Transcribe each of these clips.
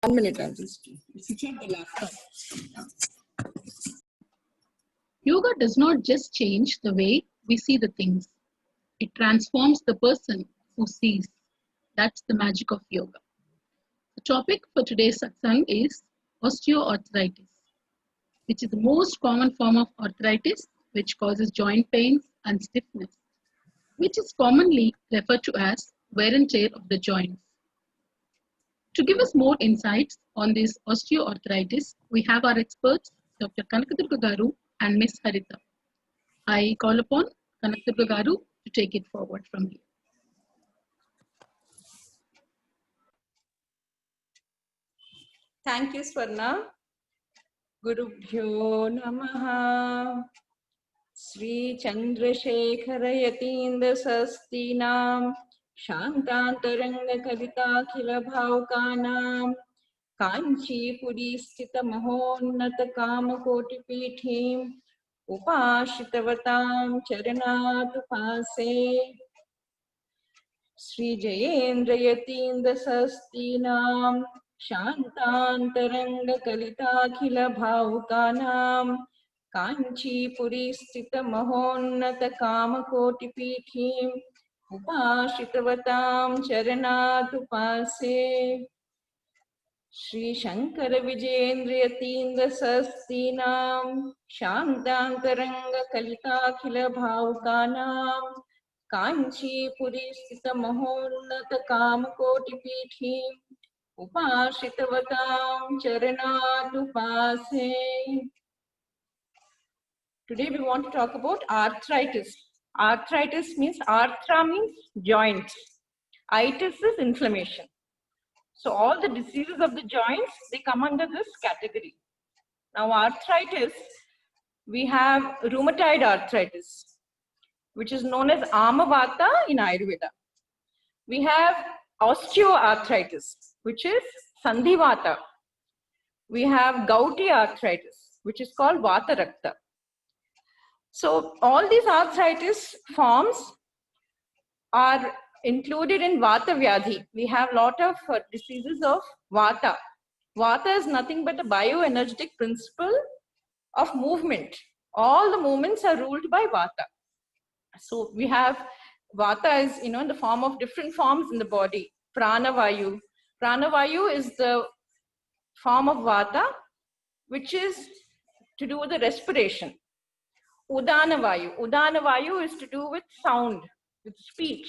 1 minute, I'll just switch off the laptop. Yoga does not just change the way we see the things, it transforms the person who sees. That's the magic of yoga. The topic for today's satsang is osteoarthritis, which is the most common form of arthritis, which causes joint pains and stiffness, which is commonly referred to as wear and tear of the joints. To give us more insights on this osteoarthritis, we have our experts, Dr. Kanakadurga Garu and Ms. Harita. I call upon Kanakadurga Garu to take it forward from here. Thank you, Swarna. Gurubhyo Namaha. Sri Chandrasekhara Yatinda Sastinam Shantantaranga Kavitakhila Bhavkanam Kanchi Puristita Mahonnata Kamakoti Pithim Upashitavatam Charanatupase Sri Jayendra Yatinda Sastinam Shantantaranga Kalitakhila Bhavkanam Kanchipuri Sthita Mahonnata Kamakoti Pithim Upashitavatam Charanatupase Sri Shankara Vijayendriyatinda Sastinam Shantantaranga Kalitakhila Bhavkanam Kanchipuri Sthita Mahonnata Kamakoti Pithim Upashitavatam Charanatupase. Today we want to talk about arthritis. Arthritis means, arthra means joints. Itis is inflammation. So all the diseases of the joints, they come under this category. Now arthritis, we have rheumatoid arthritis, which is known as Amavata in Ayurveda. We have osteoarthritis, which is Sandhivata. We have gouty arthritis, which is called Vata Rakta. So all these arthritis forms are included in Vata Vyadhi. We have a lot of diseases of Vata. Vata is nothing but a bioenergetic principle of movement. All the movements are ruled by Vata. So we have Vata is, in the form of different forms in the body. Pranavayu. Pranavayu is the form of Vata, which is to do with the respiration. Udanavayu. Udanavayu is to do with sound, with speech.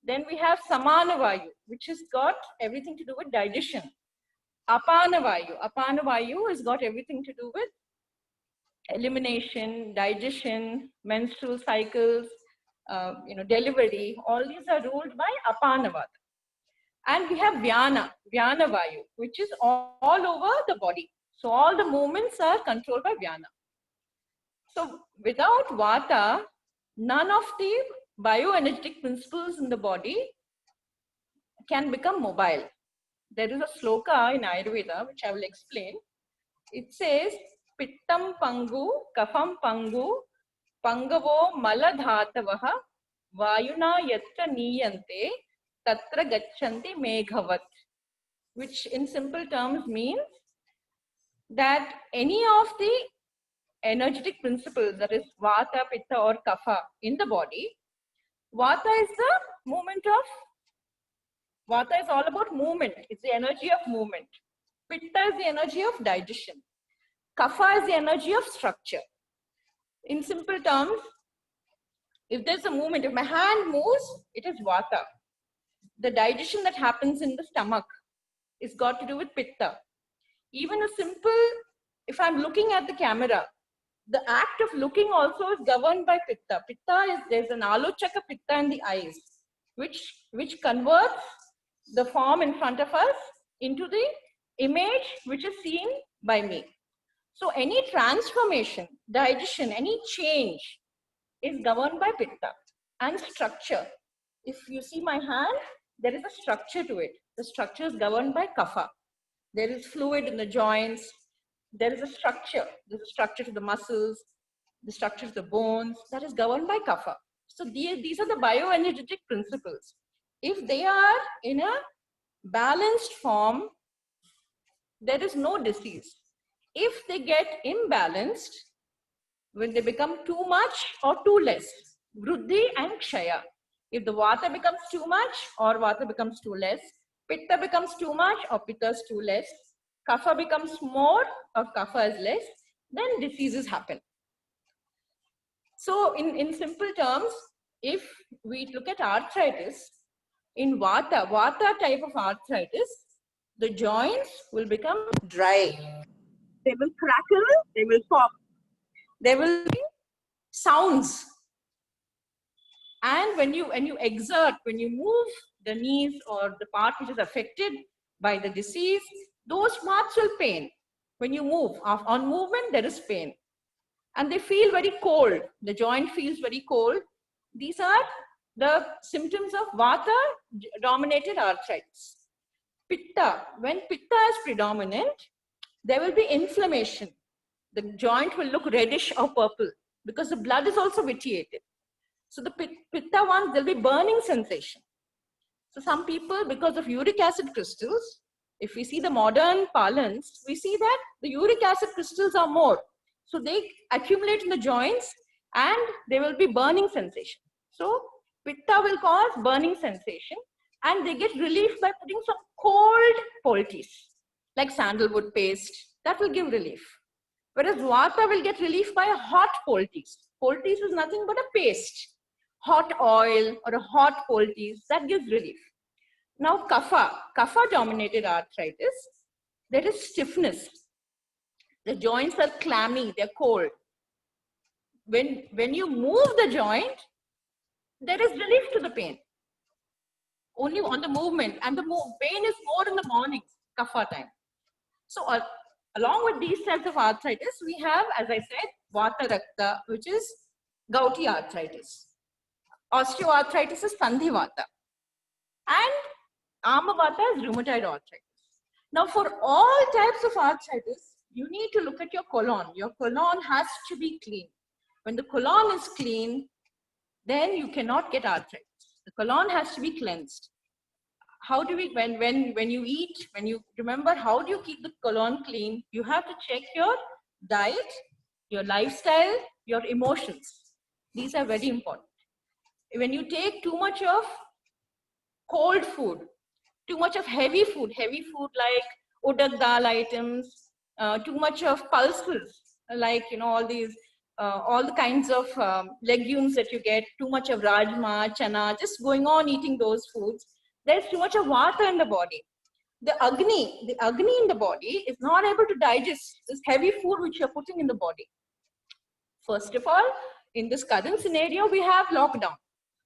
Then we have Samanavayu, which has got everything to do with digestion. Apanavayu. Apanavayu has got everything to do with elimination, digestion, menstrual cycles, delivery. All these are ruled by Apanavata. And we have Vyana, Vyanavayu, which is all over the body. So all the movements are controlled by Vyana. So without Vata, none of the bioenergetic principles in the body can become mobile. There is a sloka in Ayurveda, which I will explain. It says, Pittam Pangu, Kafam Pangu, Pangavo Maladhatavaha, Vayuna Yatra Niyante, Tatra Gachanti Meghavat, which in simple terms means that any of the energetic principles, that is Vata, Pitta or Kapha in the body, Vata is the movement of, Vata is all about movement. It's the energy of movement. Pitta is the energy of digestion. Kapha is the energy of structure. In simple terms, if there's a movement, if my hand moves, it is Vata. The digestion that happens in the stomach is got to do with Pitta. Even a simple, if I'm looking at the camera, the act of looking also is governed by Pitta. Pitta is, there's an Alochaka Pitta in the eyes, which converts the form in front of us into the image which is seen by me. So any transformation, digestion, any change is governed by Pitta. And structure. If you see my hand, there is a structure to it. The structure is governed by Kapha. There is fluid in the joints. There is a structure. There's a structure to the muscles, the structure to the bones, that is governed by Kapha. So these are the bioenergetic principles. If they are in a balanced form, there is no disease. If they get imbalanced, when they become too much or too less, Vruddhi and Kshaya. If the Vata becomes too much or Vata becomes too less, Pitta becomes too much or Pitta is too less, Kapha becomes more or Kapha is less, then diseases happen. So in simple terms, if we look at arthritis, in Vata type of arthritis, the joints will become dry. They will crackle, they will pop. There will be sounds. And when you exert, when you move the knees or the part which is affected by the disease, those parts will pain. When you move, on movement, there is pain. And they feel very cold. The joint feels very cold. These are the symptoms of Vata-dominated arthritis. Pitta, when Pitta is predominant, there will be inflammation. The joint will look reddish or purple because the blood is also vitiated. So the Pitta ones, there'll be burning sensation. So some people, because of uric acid crystals, if we see the modern parlance, we see that the uric acid crystals are more. So they accumulate in the joints and there will be burning sensation. So Pitta will cause burning sensation and they get relief by putting some cold poultice like sandalwood paste. That will give relief. Whereas Vata will get relief by a hot poultice. Poultice is nothing but a paste. Hot oil or a hot poultice, that gives relief. Now Kapha dominated arthritis, there is stiffness. The joints are clammy, they're cold. When you move the joint, there is relief to the pain. Only on the movement, and the pain is more in the mornings, Kapha time. So along with these types of arthritis, we have, as I said, Vata Rakta, which is gouty arthritis. Osteoarthritis is Sandhi Vata. And Ama Vata is rheumatoid arthritis. Now for all types of arthritis, you need to look at your colon. Your colon has to be clean. When the colon is clean, then you cannot get arthritis. The colon has to be cleansed. How do we, when you eat, when you remember, how do you keep the colon clean? You have to check your diet, your lifestyle, your emotions. These are very important. When you take too much of cold food, too much of heavy food like urad dal items, too much of pulses, like, all these, all the kinds of legumes that you get, too much of rajma, chana, just going on eating those foods, there's too much of Vata in the body. The Agni in the body is not able to digest this heavy food which you're putting in the body. First of all, in this current scenario, we have lockdown.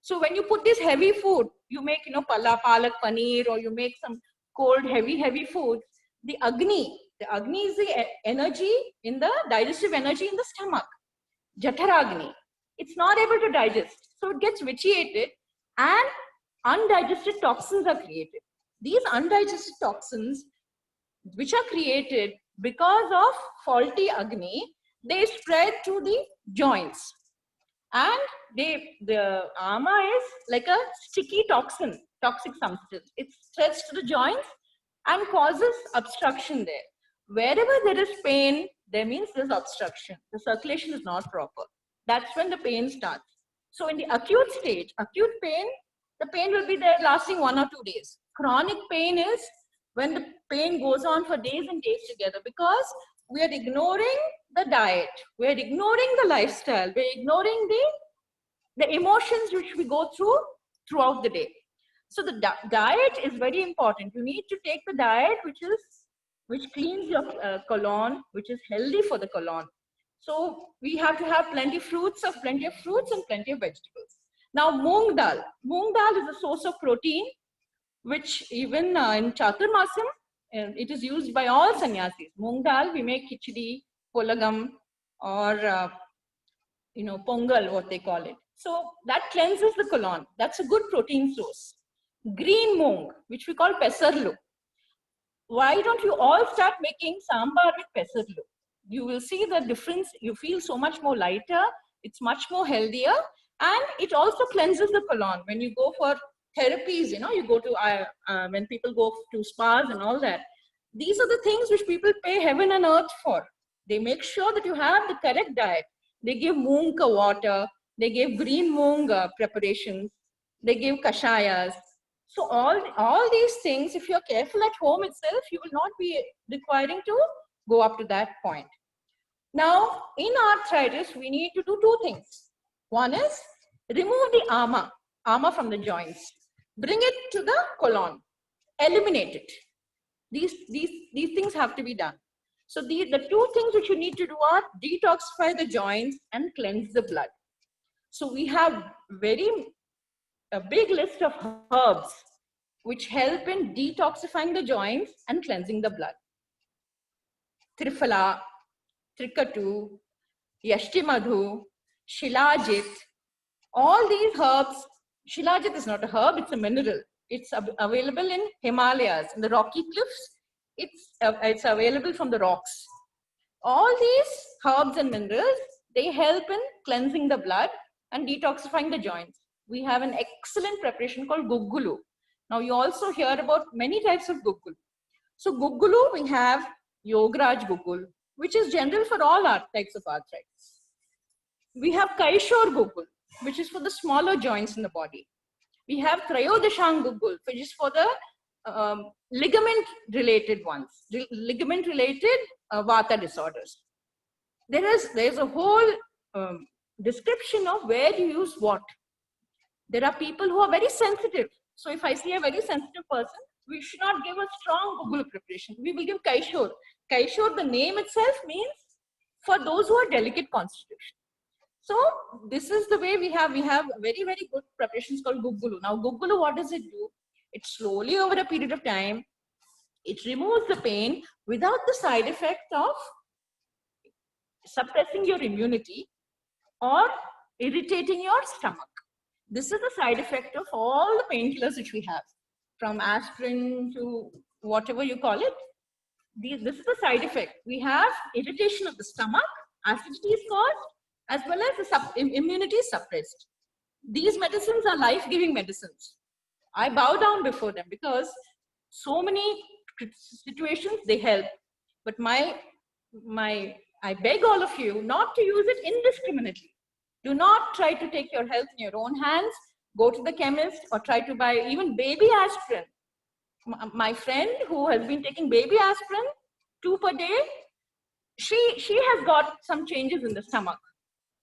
So when you put this heavy food, you make, palak paneer, or you make some cold, heavy food, the Agni is the energy in the digestive energy in the stomach. Jataragni. It's not able to digest. So it gets vitiated and undigested toxins are created. These undigested toxins, which are created because of faulty Agni, they spread to the joints. And the Ama is like a sticky toxin, toxic substance. It spreads to the joints and causes obstruction there. Wherever there is pain, there means there's obstruction. The circulation is not proper. That's when the pain starts. So in the acute stage, acute pain, the pain will be there lasting 1 or 2 days. Chronic pain is when the pain goes on for days and days together because we are ignoring the diet, we are ignoring the lifestyle, we are ignoring the emotions which we go throughout the day. So the diet is very important. You need to take the diet which cleans your colon, which is healthy for the colon. So we have to have plenty of fruits and plenty of vegetables. Now moong dal is a source of protein, which even in Chaturmasam, it is used by all sannyasis. Moong dal, we make khichdi, polagam, or pongal, what they call it. So that cleanses the colon. That's a good protein source. Green moong, which we call pesarlu. Why don't you all start making sambar with pesarlu? You will see the difference. You feel so much more lighter. It's much more healthier. And it also cleanses the colon. When you go for therapies, you go to, when people go to spas and all that, These are the things which people pay heaven and earth for. They make sure that you have the correct diet. They give moong ka water. They give green moong preparations. They give kashayas. So all these things, if you're careful at home itself, you will not be requiring to go up to that point. Now, in arthritis, we need to do two things. One is remove the ama from the joints. Bring it to the colon. Eliminate it. These things have to be done. So the two things which you need to do are detoxify the joints and cleanse the blood. So we have a big list of herbs which help in detoxifying the joints and cleansing the blood. Triphala, Trikatu, Yashtimadhu, Shilajit, all these herbs. Shilajit is not a herb, it's a mineral. It's available in Himalayas, in the rocky cliffs. It's available from the rocks. All these herbs and minerals, they help in cleansing the blood and detoxifying the joints. We have an excellent preparation called Guggulu. Now you also hear about many types of Guggulu. So Guggulu, we have Yograj Guggul, which is general for all types of arthritis. We have Kaishor Guggul, which is for the smaller joints in the body. We have Trayodashang Guggul, which is for the ligament-related ones, ligament-related Vata disorders. There's a whole description of where you use what. There are people who are very sensitive. So if I see a very sensitive person, we should not give a strong Guggul preparation. We will give Kaishor. Kaishor, the name itself means for those who are delicate constitution. So this is the way we have very, very good preparations called Guggulu. Now Guggulu, what does it do? It slowly over a period of time, it removes the pain without the side effect of suppressing your immunity or irritating your stomach. This is the side effect of all the painkillers which we have, from aspirin to whatever you call it. This is the side effect. We have irritation of the stomach, acidity is caused, as well as the immunity is suppressed. These medicines are life-giving medicines. I bow down before them because so many situations they help. But I beg all of you not to use it indiscriminately. Do not try to take your health in your own hands. Go to the chemist or try to buy even baby aspirin. My friend who has been taking baby aspirin 2 per day, she has got some changes in the stomach.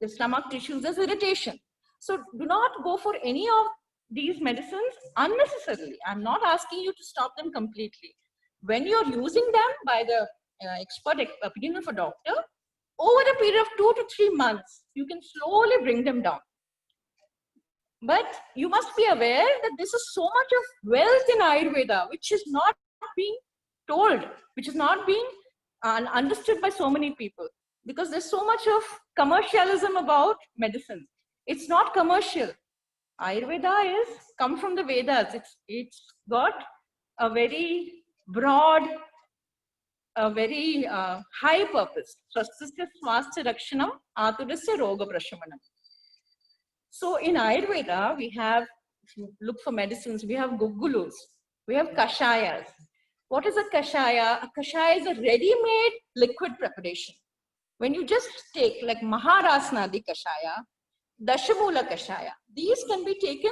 The stomach tissues, there's irritation. So do not go for any of these medicines unnecessarily. I'm not asking you to stop them completely. When you're using them by the expert opinion of a doctor, over a period of 2 to 3 months, you can slowly bring them down. But you must be aware that this is so much of wealth in Ayurveda, which is not being told, which is not being understood by so many people. Because there's so much of commercialism about medicine. It's not commercial. Ayurveda is come from the Vedas. It's got a very broad, a very high purpose. Swastisya swasthya rakshanam aturasya roga prashamanam. So in Ayurveda, we have, if you look for medicines, we have Guggulus, we have Kashayas. What is a Kashaya? A Kashaya is a ready-made liquid preparation. When you just take like Maharasnadi Kashaya, Dashamula Kashaya, these can be taken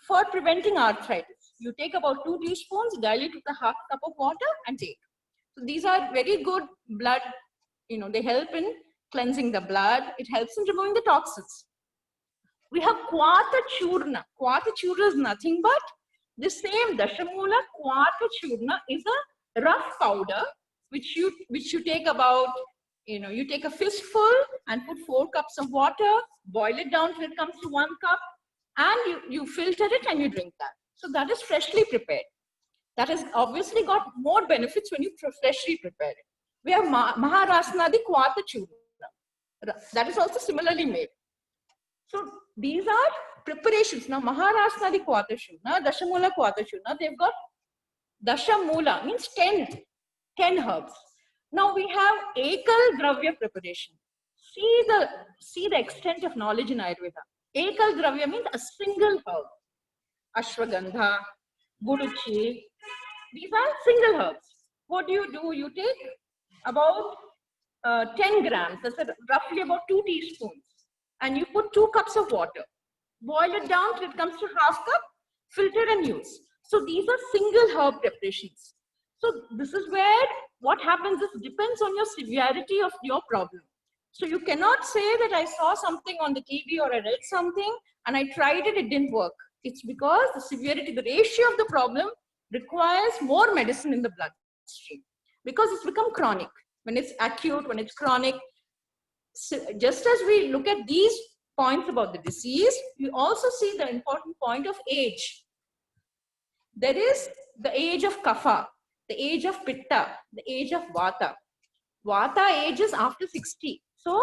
for preventing arthritis. You take about 2 teaspoons, dilute with a half cup of water and take. So these are very good blood, they help in cleansing the blood. It helps in removing the toxins. We have Kvata Churna. Kvata Churna is nothing but the same Dashamula. Kvata Churna is a rough powder which you take about, you take a fistful and put 4 cups of water, boil it down till it comes to 1 cup, and you filter it and you drink that. So that is freshly prepared. That has obviously got more benefits when you freshly prepare it. We have Maharasnadi Kvata Churna. That is also similarly made. So these are preparations. Now Maharasnadi Kvata Churna, Dashamula Kvata Churna, they've got Dashamula, means 10 herbs. Now we have Ekal Dravya preparation. See the extent of knowledge in Ayurveda. Ekal Dravya means a single herb. Ashwagandha, Guduchi, these are single herbs. what do? You take about 10 grams, that's roughly about 2 teaspoons, and you put 2 cups of water. Boil it down till it comes to half cup, filter and use. So these are single herb preparations. So this is where what happens is depends on your severity of your problem. So you cannot say that I saw something on the TV or I read something and I tried it, it didn't work. It's because the severity, the ratio of the problem requires more medicine in the bloodstream because it's become chronic. When it's acute, when it's chronic, so just as we look at these points about the disease, we also see the important point of age. There is the age of kapha, the age of pitta, the age of vata. Vata ages after 60. So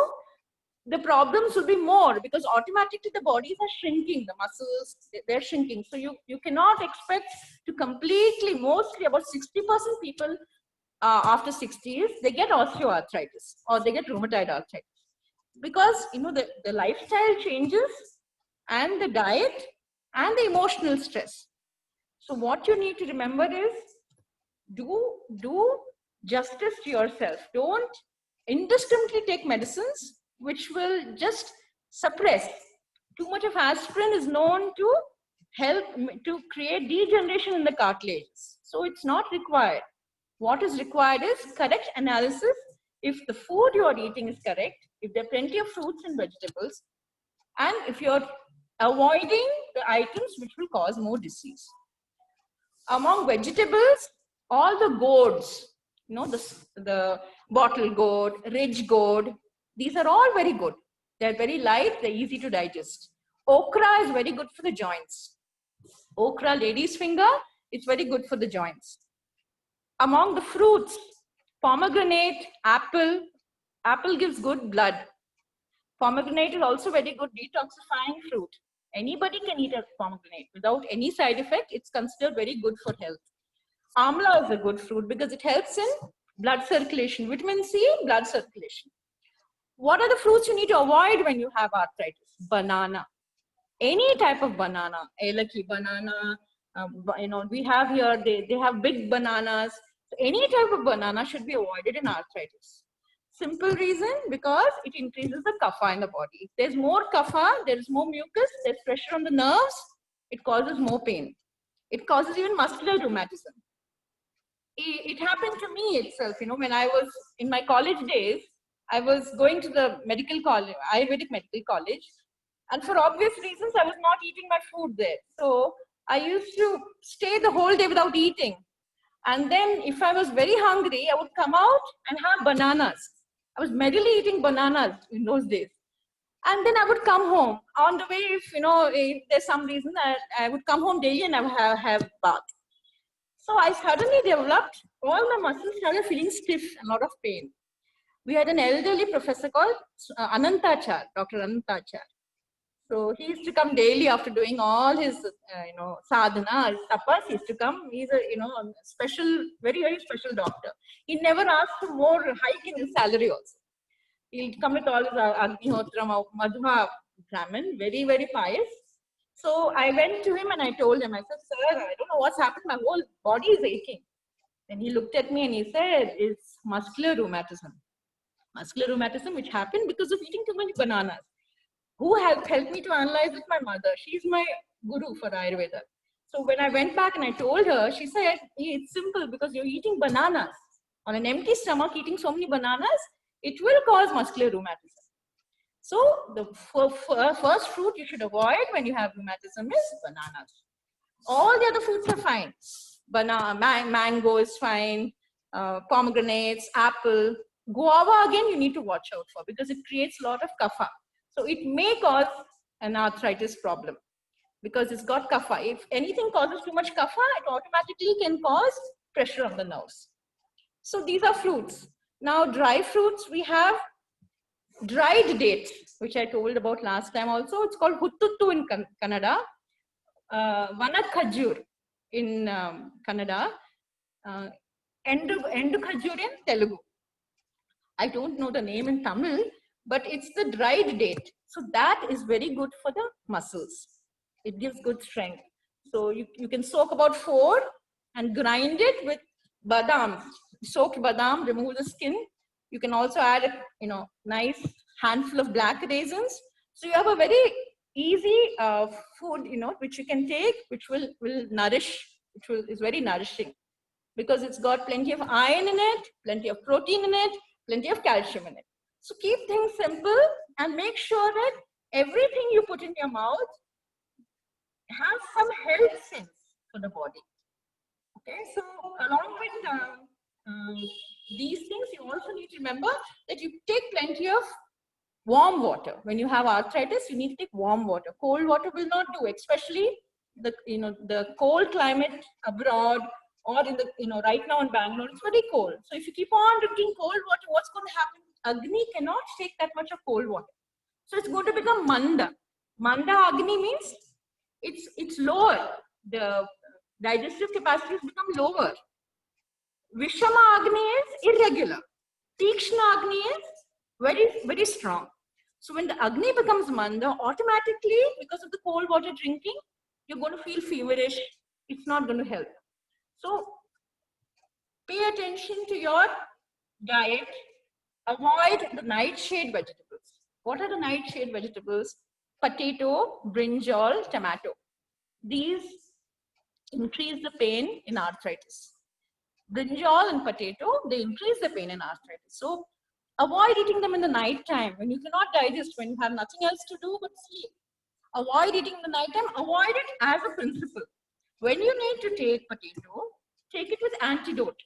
the problems will be more because automatically the bodies are shrinking, the muscles, they're shrinking. So you cannot expect to completely, mostly about 60% people after 60s, they get osteoarthritis or they get rheumatoid arthritis. Because the lifestyle changes and the diet and the emotional stress. So what you need to remember is do justice to yourself. Don't indiscriminately take medicines which will just suppress. Too much of aspirin is known to help to create degeneration in the cartilages. So it's not required. What is required is correct analysis. If the food you are eating is correct, if there are plenty of fruits and vegetables, and if you're avoiding the items which will cause more disease. Among vegetables, all the gourds, the bottle gourd, ridge gourd, these are all very good. They're very light, they're easy to digest. Okra is very good for the joints. Okra, lady's finger, it's very good for the joints. Among the fruits, pomegranate, apple. Apple gives good blood. Pomegranate is also very good detoxifying fruit. Anybody can eat a pomegranate without any side effect. It's considered very good for health. Amla is a good fruit because it helps in blood circulation. Vitamin C, blood circulation. What are the fruits you need to avoid when you have arthritis? Banana. Any type of banana. Elaki banana. We have here, they have big bananas. So any type of banana should be avoided in arthritis. Simple reason, because it increases the kapha in the body. If there's more kapha, there is more mucus, there's pressure on the nerves, it causes more pain. It causes even muscular rheumatism. It happened to me itself, when I was in my college days, I was going to the medical college, Ayurvedic medical college, and for obvious reasons, I was not eating my food there. So I used to stay the whole day without eating. And then if I was very hungry, I would come out and have bananas. I was merrily eating bananas in those days. And then I would come home. On the way, if there's some reason, I would come home daily and I would have bath. So I suddenly developed, all my muscles started feeling stiff, a lot of pain. We had an elderly professor called Anantachar, Dr. Anantachar. So he used to come daily after doing all his, sadhana, his tapas. He used to come. He's a, special, very, very special doctor. He never asked for more hike in his salary also. He'll come with all his Agnihotra, Madhva Brahmin, very, very pious. So I went to him and I told him, I said, sir, I don't know what's happened. My whole body is aching. Then he looked at me and he said, it's muscular rheumatism. Muscular rheumatism, which happened because of eating too many bananas. Who helped me to analyze it? My mother. She's my guru for Ayurveda. So when I went back and I told her, she said, hey, it's simple because you're eating bananas. On an empty stomach, eating so many bananas, it will cause muscular rheumatism. So the first fruit you should avoid when you have rheumatism is bananas. All the other fruits are fine. Mango is fine, pomegranates, apple. Guava, again, you need to watch out for because it creates a lot of kapha. So it may cause an arthritis problem because it's got kapha. If anything causes too much kapha, it automatically can cause pressure on the nerves. So these are fruits. Now dry fruits, we have dried dates, which I told about last time also. It's called Huttuttu in Kannada, Vana Khajur in Kannada, Endu Khajur in Telugu. I don't know the name in Tamil, but it's the dried date. So that is very good for the muscles. It gives good strength. So you can soak about 4 and grind it with badam. soaked badam, remove the skin. You can also add a nice handful of black raisins. So you have a very easy food, which you can take, which will nourish, is very nourishing, because it's got plenty of iron in it, plenty of protein in it, plenty of calcium in it. So keep things simple and make sure that everything you put in your mouth has some health sense for the body. Okay, so along with these things, you also need to remember that you take plenty of warm water. When you have arthritis, you need to take warm water. Cold water will not do, especially the cold climate abroad, or in the right now in Bangalore, it's very cold. So if you keep on drinking cold water, what's going to happen? Agni cannot take that much of cold water. So it's going to become manda. Manda Agni means it's lower. The digestive capacity has become lower. Vishama Agni is irregular. Tikshna Agni is very, very strong. So when the Agni becomes manda, automatically, because of the cold water drinking, you're going to feel feverish. It's not going to help. So pay attention to your diet. Avoid the nightshade vegetables. What are the nightshade vegetables? Potato, brinjal, tomato. These increase the pain in arthritis. Brinjal and potato, they increase the pain in arthritis. So avoid eating them in the night time when you cannot digest, when you have nothing else to do but sleep. Avoid eating in the night time. Avoid it as a principle. When you need to take potato, take it with antidote.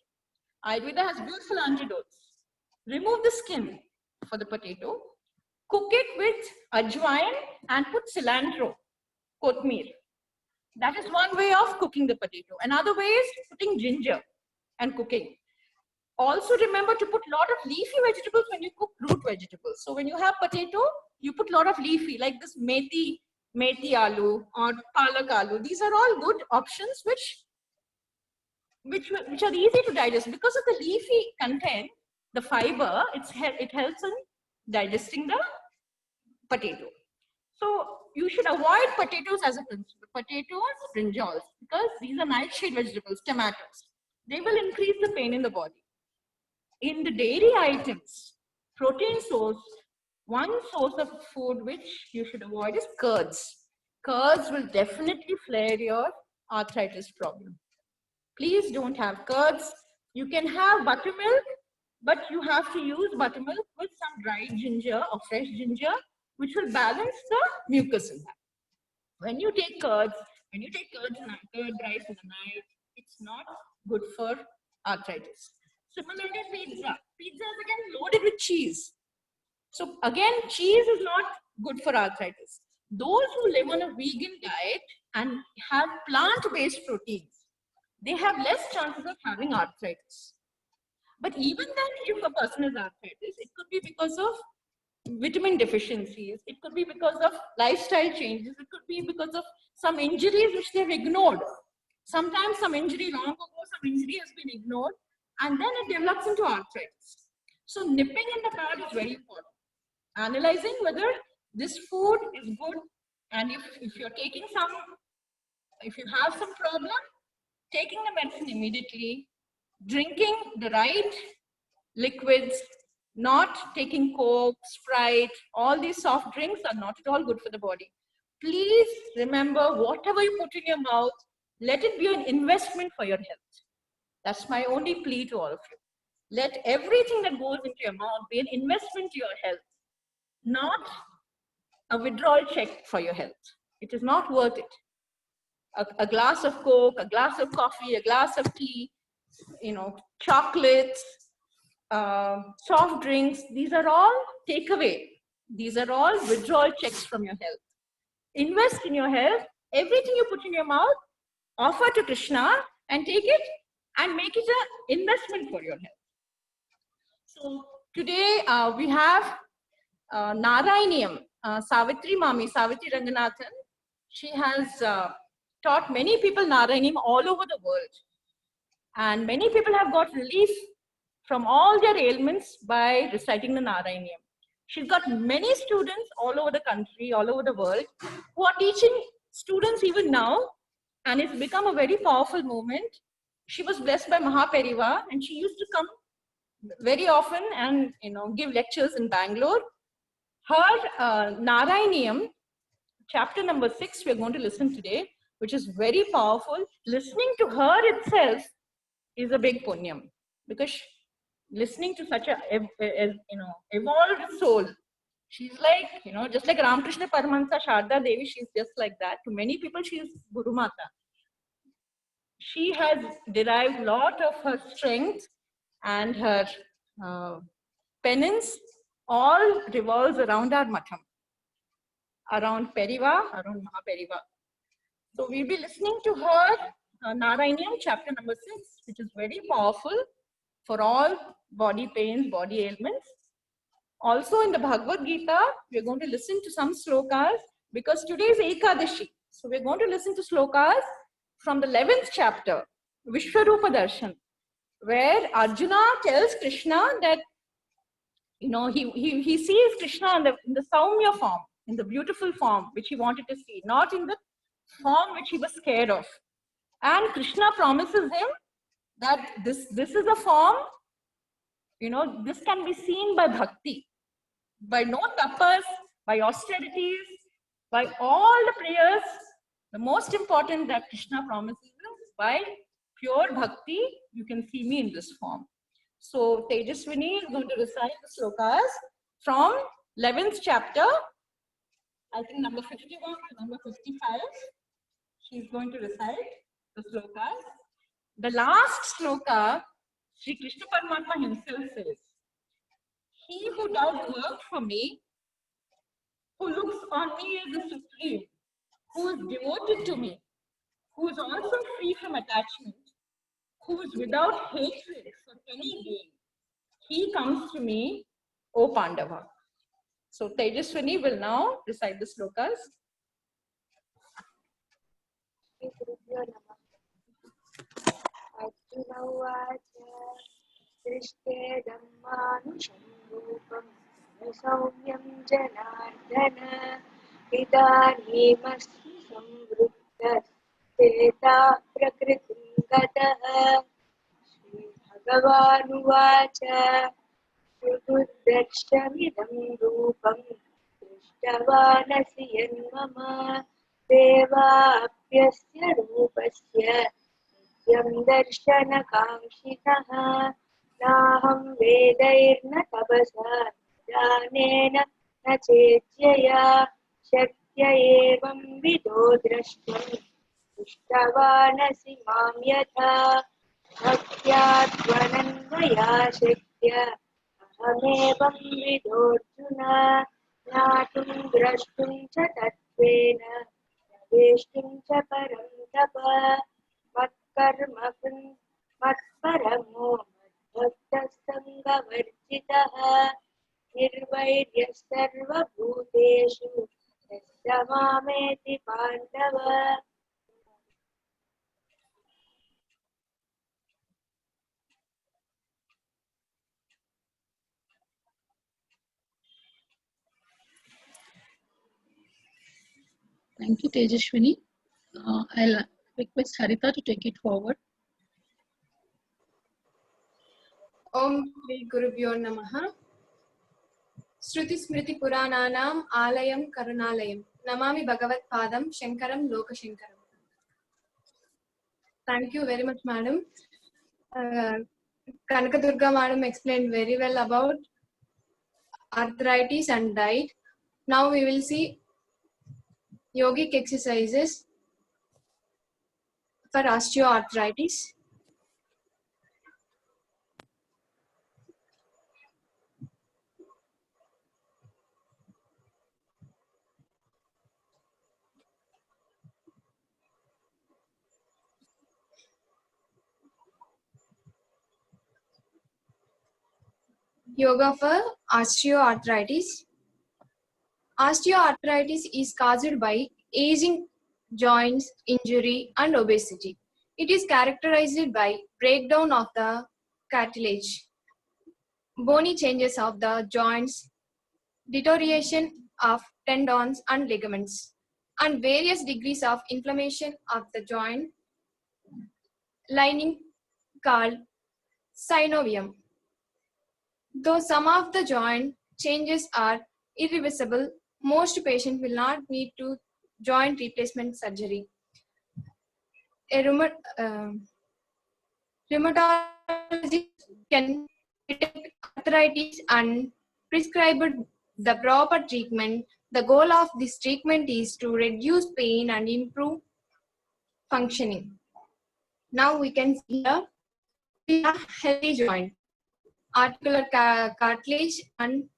Ayurveda has beautiful antidotes. Remove the skin for the potato. Cook it with ajwain and put cilantro, kotmir. That is one way of cooking the potato. Another way is putting ginger and cooking. Also remember to put a lot of leafy vegetables when you cook root vegetables. So when you have potato, you put a lot of leafy, like this methi aloo or palak aloo. These are all good options which are easy to digest. Because of the leafy content, the fiber, it helps in digesting the potato. So you should avoid potatoes as a principle. Potatoes, brinjals, because these are nightshade vegetables, tomatoes. They will increase the pain in the body. In the dairy items, protein source, one source of food which you should avoid is curds. Curds will definitely flare your arthritis problem. Please don't have curds. You can have buttermilk, but you have to use buttermilk with some dried ginger or fresh ginger, which will balance the mucus in that. When you take curds, curd rice in the night, it's not good for arthritis. Similarly, pizza. Pizza is again loaded with cheese. So again, cheese is not good for arthritis. Those who live on a vegan diet and have plant-based proteins, they have less chances of having arthritis. But even then, if a person has arthritis, it could be because of vitamin deficiencies. It could be because of lifestyle changes. It could be because of some injuries which they've ignored. Sometimes some injury long ago, some injury has been ignored, and then it develops into arthritis. So nipping in the bud is very important. Analyzing whether this food is good, and if you're taking if you have some problem, taking the medicine immediately, drinking the right liquids, not taking Coke, Sprite, all these soft drinks are not at all good for the body. Please remember, whatever you put in your mouth, let it be an investment for your health. That's my only plea to all of you. Let everything that goes into your mouth be an investment to your health, not a withdrawal check for your health. It is not worth it. A glass of Coke, a glass of coffee, a glass of tea, chocolates, soft drinks, these are all takeaway. These are all withdrawal checks from your health. Invest in your health. Everything you put in your mouth, offer to Krishna and take it and make it an investment for your health. So today we have Narayaniam, Savitri Mami, Savitri Ranganathan. She has taught many people Narayaniam all over the world. And many people have got relief from all their ailments by reciting the Narayaniam. She's got many students all over the country, all over the world, who are teaching students even now, and it's become a very powerful movement. She was blessed by Mahapariva, and she used to come very often and give lectures in Bangalore. Her Narayaniyam, chapter number 6, we're going to listen today, which is very powerful. Listening to her itself is a big punyam, because listening to such a evolved soul, she's like, just like Ramakrishna Paramahansa, Sharda Devi, she's just like that. To many people, she is Guru Mata. She has derived a lot of her strength and her penance all revolves around our matham, around Periva, around Mahaperiva. So we'll be listening to her Narayaniyam, chapter number 6, which is very powerful for all body pains, body ailments. Also in the Bhagavad Gita, we're going to listen to some slokas, because today is Ekadashi. So we're going to listen to slokas from the 11th chapter, Vishwarupa Darshan, where Arjuna tells Krishna that, he sees Krishna in the Saumya form, in the beautiful form which he wanted to see, not in the form which he was scared of. And Krishna promises him that this is a form, this can be seen by bhakti, by no tapas, by austerities, by all the prayers. The most important that Krishna promises is by pure bhakti, you can see me in this form. So Tejaswini is going to recite the slokas from 11th chapter, I think number 51 to number 55. She's going to recite the slokas. The last sloka, Sri Krishna Paramatma himself says, "He who does work for me, who looks on me as the supreme, who is devoted to me, who is also free from attachment, who is without hatred for any being, he comes to me, O Pandava." So Tejaswini will now recite the slokas. Arjuna Uvacha Drishte Dhammanusham Rupam Saumyam Janardana Idaneemasmi Samvrutta Teta Prakritim Gataha Shri Bhagavan Uvacha Sududarshamidam Rupam Drishtavanasi Yanmama Devapyasya Rupasya Yam darshana kankshitah naham vedairna tabasa janena na chetya shakya evam vido drashtam ishtavanasi mam yatha bhaktyatvannaya shakya ahamevam vidorjuna natum drashtum cha tatvena veshtum cha param tapa मत्परमो मद्भक्तसङ्गवर्जितः निर्वैर्यः सर्वभूतेषु यस्य मामेति Pandava. Thank you, Tejaswini. I'll request Harita to take it forward. Om Shri Gurubhyo Namaha. Shruti Smriti Purananam Alayam Karunalayam Namami Bhagavat Padam Shankaram Loka Shankaram. Thank you very much, madam. Kanaka Durga madam explained very well about arthritis and diet. Now we will see yogic exercises for osteoarthritis. Yoga for osteoarthritis. Osteoarthritis is caused by aging, joints, injury, and obesity. It is characterized by breakdown of the cartilage, bony changes of the joints, deterioration of tendons and ligaments, and various degrees of inflammation of the joint lining called synovium. Though some of the joint changes are irreversible, most patients will not need to joint replacement surgery. A rheumatologist can detect arthritis and prescribe the proper treatment. The goal of this treatment is to reduce pain and improve functioning. Now we can see here a healthy joint, articular cartilage and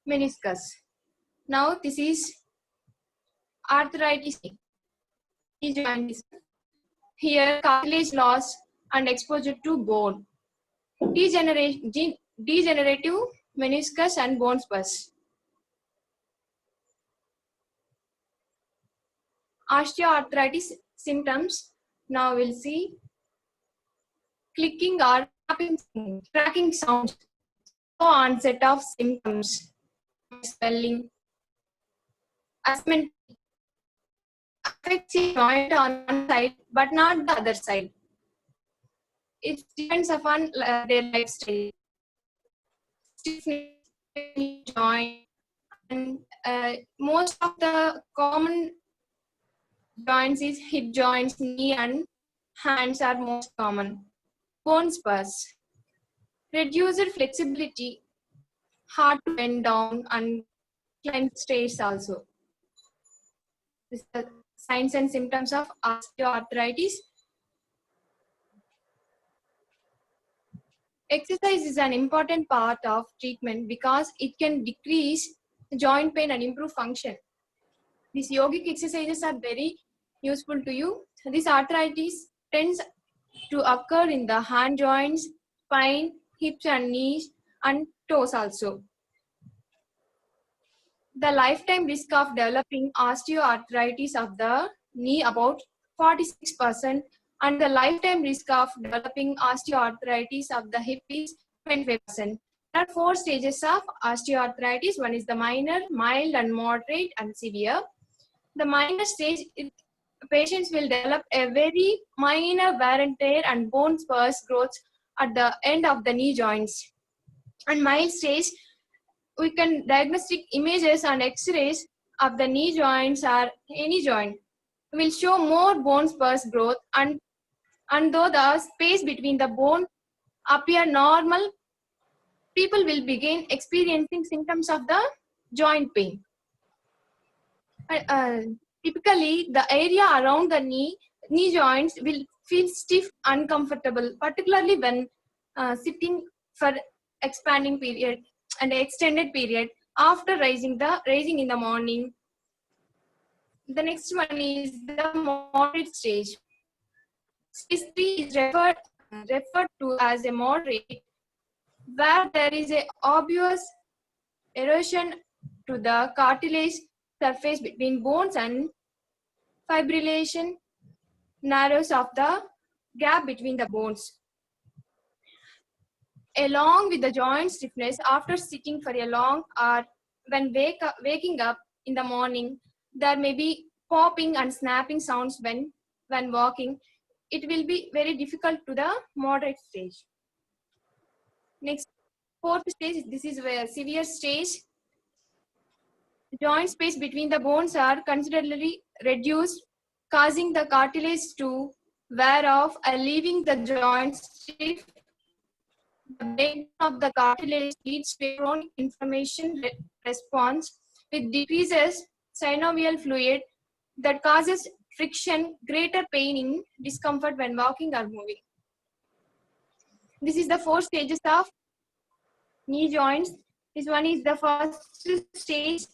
meniscus. Now this is arthritis. Joint is here cartilage loss and exposure to bone. Degenerative meniscus and bone spurs. Osteoarthritis symptoms. Now we'll see clicking or cracking sounds. Slow onset of symptoms. Swelling. Asthmatic. Affects the joint on one side but not the other side. It depends upon their lifestyle. Stiffness in joint, and most of the common joints is hip joints, knee and hands are most common. Bone spurs, reduced flexibility, hard to bend down and climb stairs also. This is the signs and symptoms of osteoarthritis. Exercise is an important part of treatment because it can decrease joint pain and improve function. These yogic exercises are very useful to you. This arthritis tends to occur in the hand joints, spine, hips and knees and toes also. The lifetime risk of developing osteoarthritis of the knee about 46%, and the lifetime risk of developing osteoarthritis of the hip is 25%. There are 4 stages of osteoarthritis. One is the minor, mild and moderate and severe. The minor stage, patients will develop a very minor wear and tear and bone spurs growth at the end of the knee joints. And mild stage, we can diagnostic images and x-rays of the knee joints or any joint will show more bone spurs growth, and though the space between the bone appear normal, people will begin experiencing symptoms of the joint pain. Typically, the area around the knee joints will feel stiff, uncomfortable, particularly when sitting for expanding period and extended period after rising in the morning. The next one is the moderate stage. Stage 3 is referred to as a moderate, where there is a obvious erosion to the cartilage surface between bones and fibrillation narrows of the gap between the bones. Along with the joint stiffness after sitting for a long hour, when waking up in the morning, there may be popping and snapping sounds when walking. It will be very difficult to the moderate stage. Next, 4th stage, this is a severe stage. Joint space between the bones are considerably reduced, causing the cartilage to wear off and leaving the joint stiff. The breakdown of the cartilage leads to a chronic inflammation response with decreases synovial fluid that causes friction, greater pain in discomfort when walking or moving. This is the 4 stages of knee joints. This one is the first stage.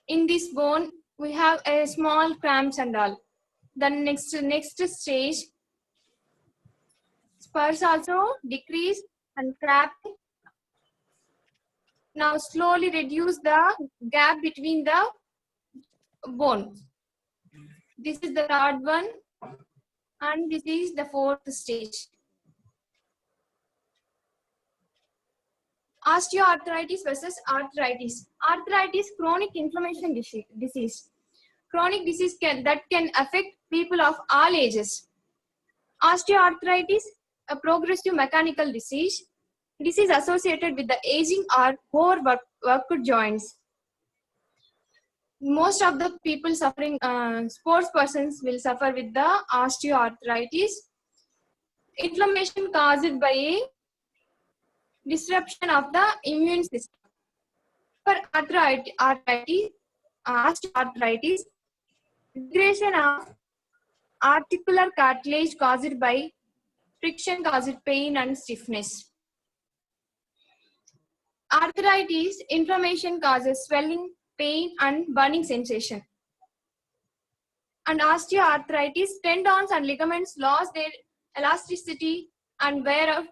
In this bone, we have a small cramps and all. The next stage, spurs also decrease and cramping. Now slowly reduce the gap between the bones. This is the 3rd one, and this is the 4th stage. Osteoarthritis versus arthritis. Arthritis, chronic inflammation disease. chronic disease that can affect people of all ages. Osteoarthritis, a progressive mechanical disease associated with the aging or overworked joints. Most of the people suffering, sports persons will suffer with the osteoarthritis. Inflammation caused by a disruption of the immune system. For osteoarthritis, degradation of articular cartilage caused by friction causes pain and stiffness. Arthritis, inflammation causes swelling, pain, and burning sensation. And osteoarthritis, tendons and ligaments lose their elasticity and wear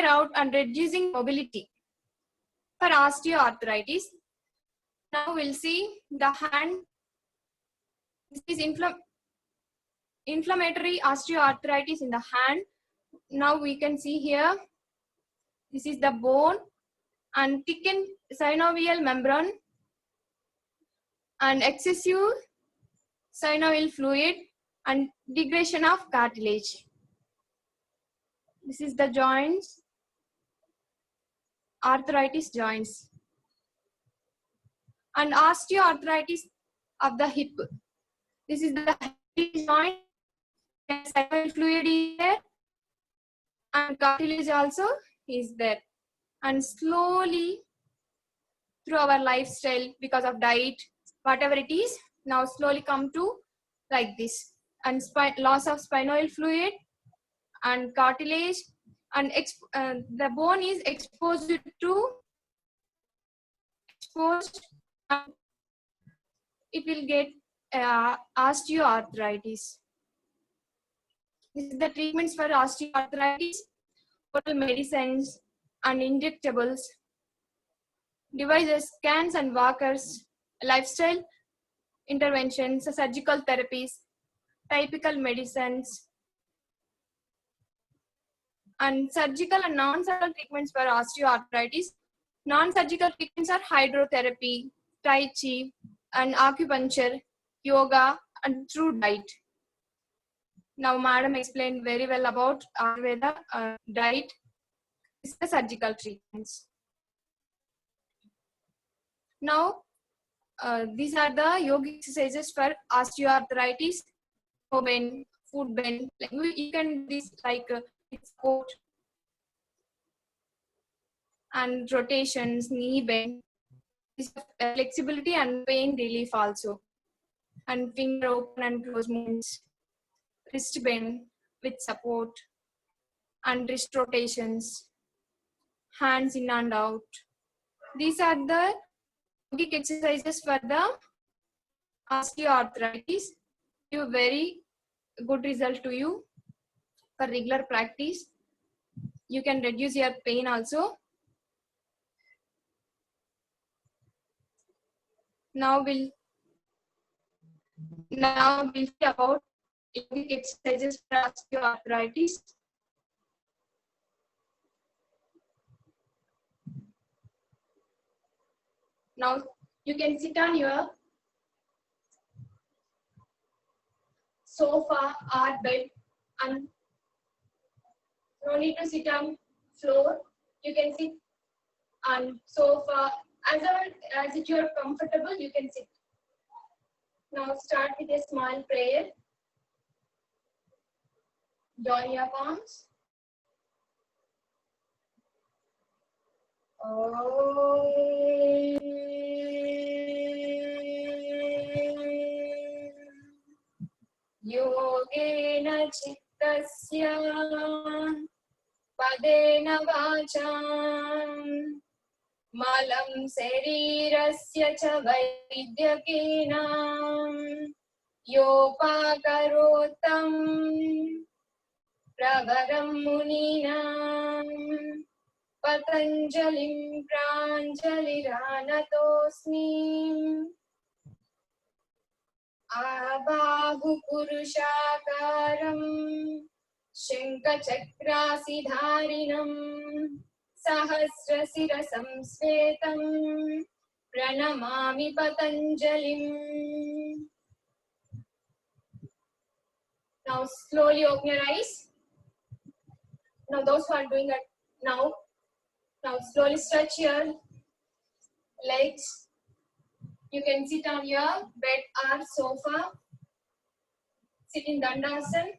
out and reducing mobility. For osteoarthritis, now we'll see the hand. This is inflammatory osteoarthritis in the hand. Now we can see here, this is the bone and thickened synovial membrane and excessive synovial fluid and degradation of cartilage. This is the joints, arthritis joints. And osteoarthritis of the hip. This is the hip joint, synovial fluid is there and cartilage also is there. And slowly through our lifestyle, because of diet, whatever it is, now slowly come to like this. And loss of spinal fluid and cartilage, and the bone is exposed, and it will get osteoarthritis. This is the treatments for osteoarthritis: oral medicines and injectables, devices, scans and walkers, lifestyle interventions, surgical therapies, typical medicines, and surgical and non-surgical treatments for osteoarthritis. Non-surgical treatments are hydrotherapy, Tai Chi, and acupuncture, yoga, and through diet. Now, Madam explained very well about Ayurveda diet. This is the surgical treatments. Now, these are the yoga exercises for osteoarthritis. Bend, foot bend. Like you can do this like support and rotations, knee bend. This flexibility and pain relief also. And finger open and close movements. Wrist bend with support and wrist rotations. Hands in and out. These are the yogic exercises for the osteoarthritis. Give very good result to you for regular practice. You can reduce your pain also. Now we'll see about yogic exercises for osteoarthritis. Now you can sit on your sofa or bed, and no need to sit on floor. You can sit on sofa as if you are comfortable. You can sit. Now start with a small prayer. Join your palms. Yogena chittasya padena vacham malam sarirasya cha vaidyakena yopakarotam pravaram muninam patanjalim pranjaliranatosmi Abahu Purushakaram Shankachakrasidharinam Sahasrasirasam Svetam Pranamami Patanjalim. Now slowly open your eyes. Now those who are doing it now slowly stretch your legs. You can sit on your bed or sofa. Sit in Dandasana.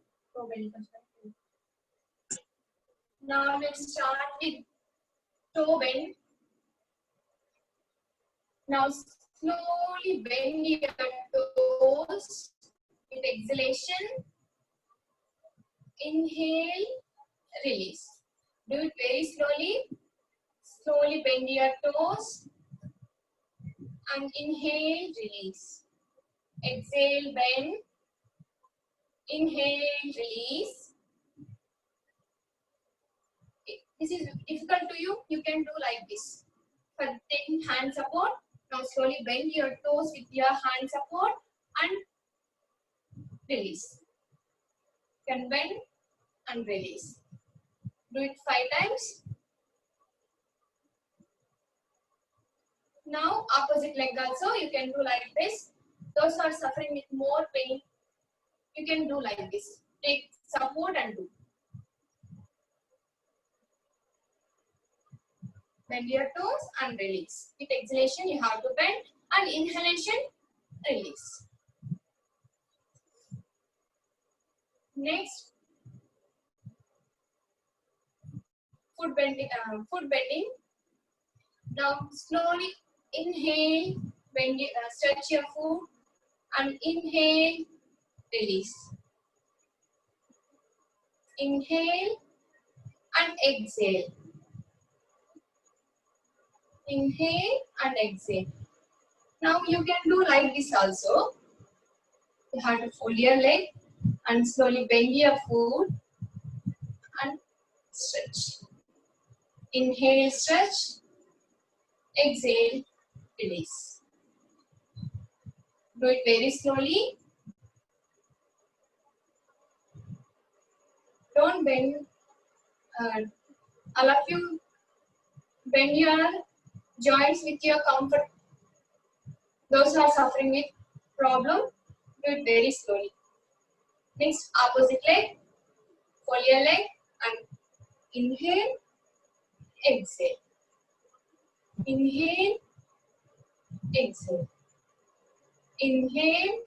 Now let's start with toe bend. Now slowly bend your toes with exhalation. Inhale, release. Do it very slowly. Slowly bend your toes and inhale, release. Exhale, bend. Inhale, release. If this is difficult to you, you can do like this. For taking hand support, now slowly bend your toes with your hand support and release. You can bend and release. Do it 5 times. Now opposite leg also you can do like this. Those who are suffering with more pain, you can do like this. Take support and do. Bend your toes and release. With exhalation you have to bend and inhalation, release. Next, foot bending. Now slowly inhale, bend, stretch your foot and inhale, release. Inhale and exhale. Inhale and exhale. Now you can do like this also. You have to fold your leg and slowly bend your foot and stretch. Inhale, stretch. Exhale, release. Do it very slowly. Don't bend. All of you bend your joints with your comfort. Those who are suffering with problem, do it very slowly. Next, opposite leg. Fold your leg and inhale, exhale. Inhale, exhale. Inhale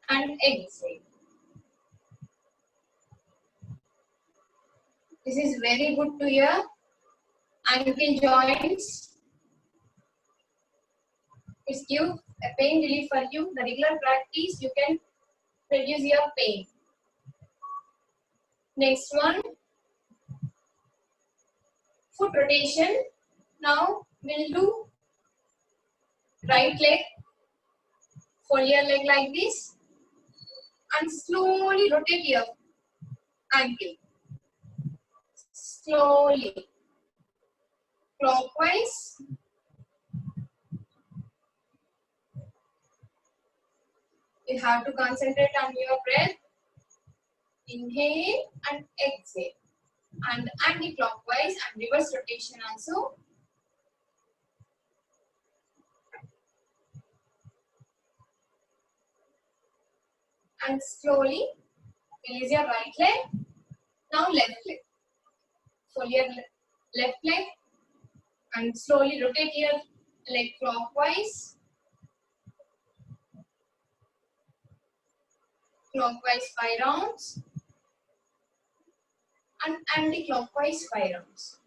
and exhale. This is very good to your ankle joints. It gives a pain relief for you. The regular practice, you can reduce your pain. Next one, foot rotation. Now we'll do right leg. Fold your leg like this and slowly rotate your ankle. Slowly, clockwise. You have to concentrate on your breath. Inhale and exhale. And anti-clockwise and reverse rotation also. And slowly release your right leg. Now left leg. Fold your left leg and slowly rotate your leg clockwise. Clockwise 5 rounds and anti-clockwise 5 rounds.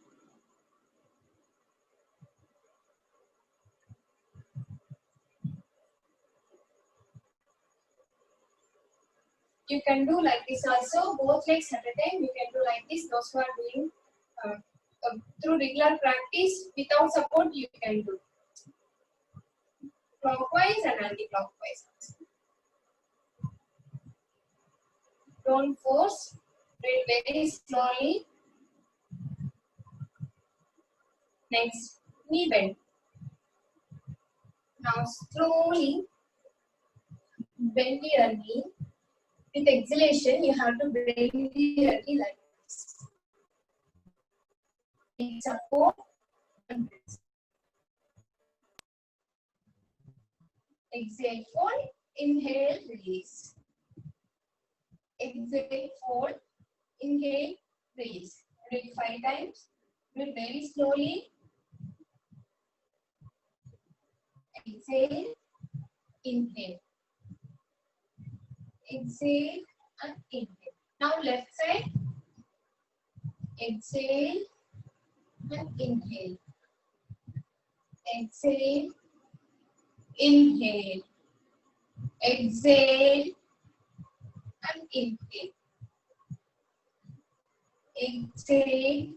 You can do like this also, both legs at a time. You can do like this. Those who are doing through regular practice without support, you can do clockwise and anti-clockwise. Don't force. Do it very slowly. Next, knee bend. Now slowly bend your knee. With exhalation, you have to bend your knee like this. Take support and breathe. Exhale, fold. Inhale, release. exhale, fold, inhale, release. Do it 5 times. Do it very slowly. Exhale, inhale. Exhale and inhale. Now left side. Exhale and inhale. Exhale, inhale. Exhale and inhale. Exhale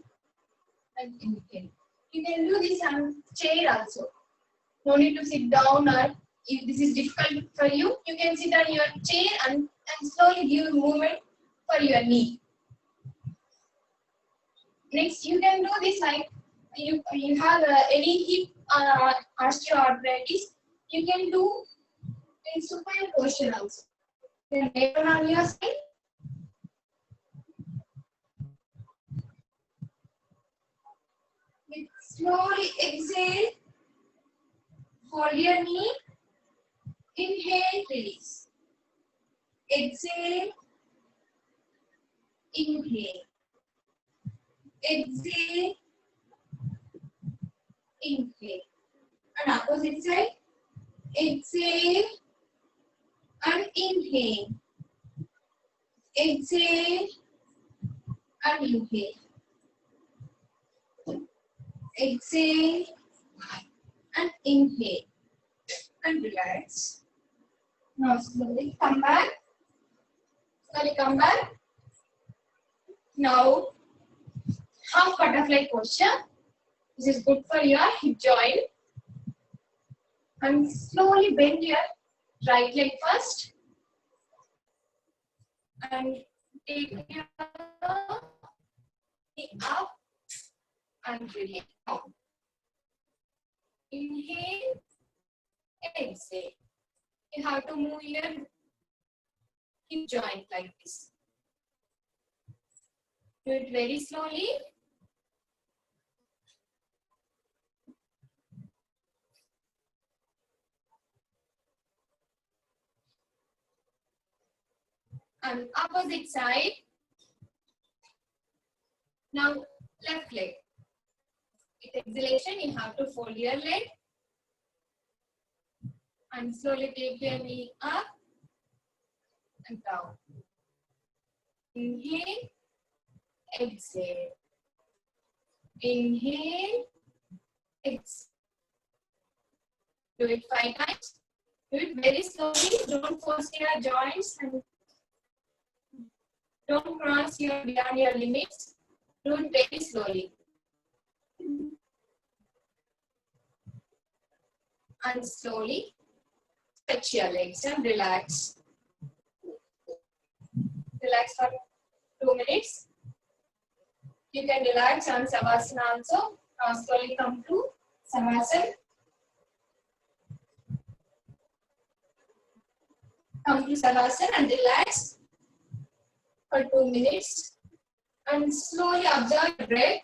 and inhale. You can do this on chair also. No need to sit down, or if this is difficult for you, you can sit on your chair and slowly give movement for your knee. Next, you can do this like you have any hip osteoarthritis. You can do in supine position also. Then later on your side. Slowly exhale, hold your knee, inhale, release. Exhale, inhale. Exhale, inhale. And opposite side, exhale and inhale. Exhale and inhale. Exhale and inhale and relax. Now slowly come back. Slowly come back. Now half butterfly posture. This is good for your hip joint. And slowly bend your right leg first. And take your knee up and release. Inhale, exhale. You have to move your hip joint like this. Do it very slowly. And opposite side. Now left leg. With exhalation, you have to fold your leg and slowly take your knee up and down. Inhale, exhale. Inhale, exhale. Do it 5 times. Do it very slowly. Don't force your joints and don't cross beyond your limits. Do it very slowly. And slowly stretch your legs and relax. Relax for 2 minutes. You can relax on Savasana also. Now slowly come to Savasana. Come to Savasana and relax for 2 minutes. And slowly observe your breath.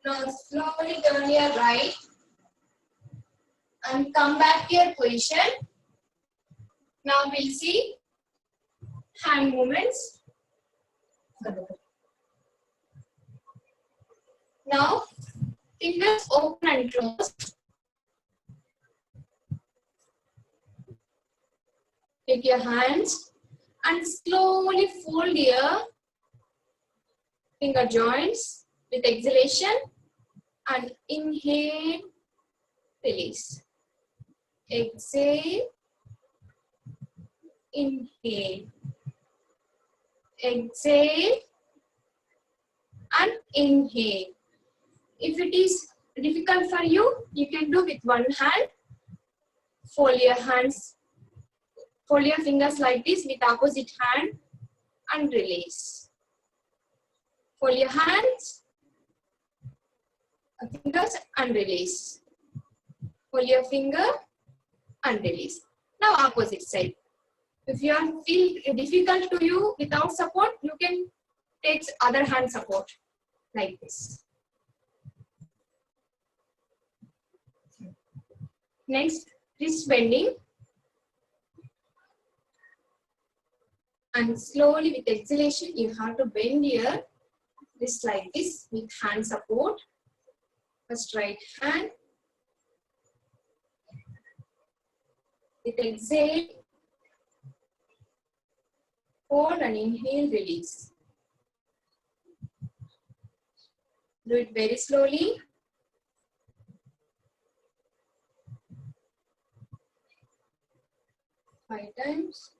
Now slowly turn your right and come back to your position. Now we'll see hand movements. Now fingers open and close. Take your hands and slowly fold your finger joints with exhalation and inhale, release. Exhale, inhale. Exhale and inhale. If it is difficult for you, you can do with one hand. Fold your hands, fold your fingers like this with opposite hand and release. Fold your hands, fingers and release. Hold your finger and release. Now opposite side. If you are feel difficult to you without support, you can take other hand support like this. Next, wrist bending. And slowly with exhalation, you have to bend your wrist like this with hand support. First right hand. With exhale, hold and inhale, release. Do it very slowly. Five times.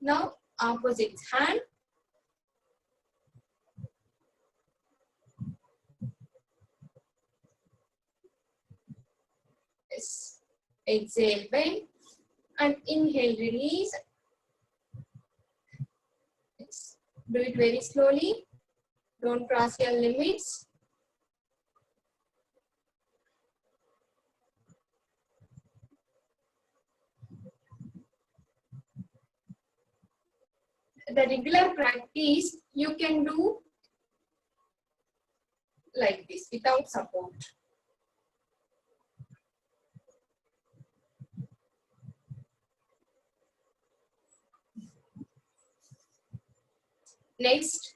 Now, opposite hand. Yes. Exhale, bend, and inhale, release. Yes. Do it very slowly. Don't cross your limits. The regular practice, you can do like this without support. Next,